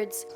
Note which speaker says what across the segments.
Speaker 1: birds.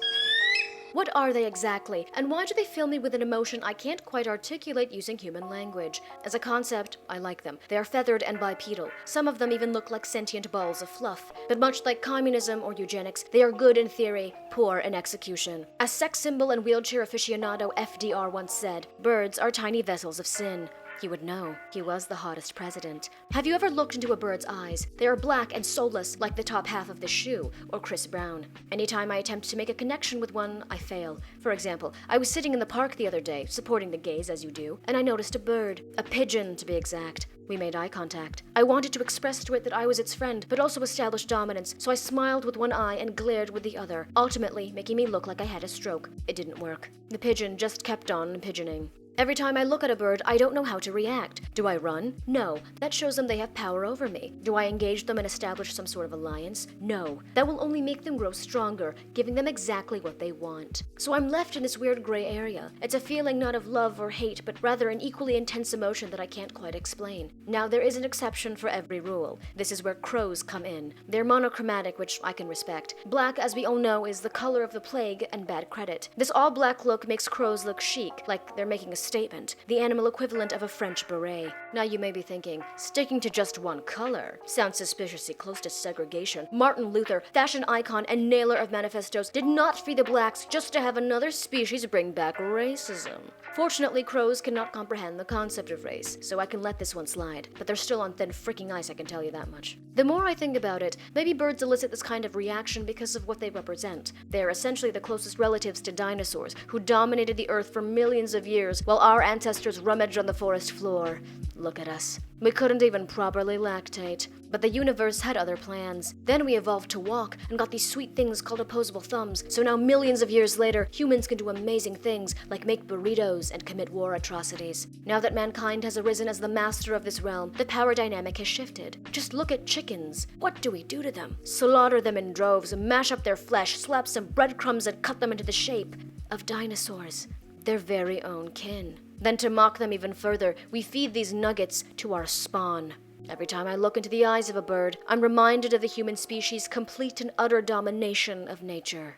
Speaker 1: What are they exactly, and why do they fill me with an emotion I can't quite articulate using human language? As a concept, I like them. They are feathered and bipedal. Some of them even look like sentient balls of fluff. But much like communism or eugenics, they are good in theory, poor in execution. As sex symbol and wheelchair aficionado FDR once said, birds are tiny vessels of sin. He would know. He was the hottest president. Have you ever looked into a bird's eyes? They are black and soulless, like the top half of this shoe, or Chris Brown. Anytime I attempt to make a connection with one, I fail. For example, I was sitting in the park the other day, supporting the gays as you do, and I noticed a bird. A pigeon, to be exact. We made eye contact. I wanted to express to it that I was its friend, but also establish dominance, so I smiled with one eye and glared with the other, ultimately making me look like I had a stroke. It didn't work. The pigeon just kept on pigeoning. Every time I look at a bird, I don't know how to react. Do I run? No. That shows them they have power over me. Do I engage them and establish some sort of alliance? No. That will only make them grow stronger, giving them exactly what they want. So I'm left in this weird gray area. It's a feeling not of love or hate, but rather an equally intense emotion that I can't quite explain. Now, there is an exception for every rule. This is where crows come in. They're monochromatic, which I can respect. Black, as we all know, is the color of the plague and bad credit. This all-black look makes crows look chic, like they're making a statement, the animal equivalent of a French beret. Now you may be thinking, sticking to just one color sounds suspiciously close to segregation. Martin Luther, fashion icon and nailer of manifestos, did not free the blacks just to have another species bring back racism. Fortunately, crows cannot comprehend the concept of race, so I can let this one slide. But they're still on thin freaking ice, I can tell you that much. The more I think about it, maybe birds elicit this kind of reaction because of what they represent. They are essentially the closest relatives to dinosaurs, who dominated the earth for millions of years, while our ancestors rummaged on the forest floor. Look at us. We couldn't even properly lactate. But the universe had other plans. Then we evolved to walk and got these sweet things called opposable thumbs. So now millions of years later, humans can do amazing things like make burritos and commit war atrocities. Now that mankind has arisen as the master of this realm, the power dynamic has shifted. Just look at chickens. What do we do to them? Slaughter them in droves, mash up their flesh, slap some breadcrumbs and cut them into the shape of dinosaurs, their very own kin. Then to mock them even further, we feed these nuggets to our spawn. Every time I look into the eyes of a bird, I'm reminded of the human species' complete and utter domination of nature.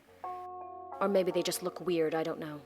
Speaker 1: Or maybe they just look weird, I don't know.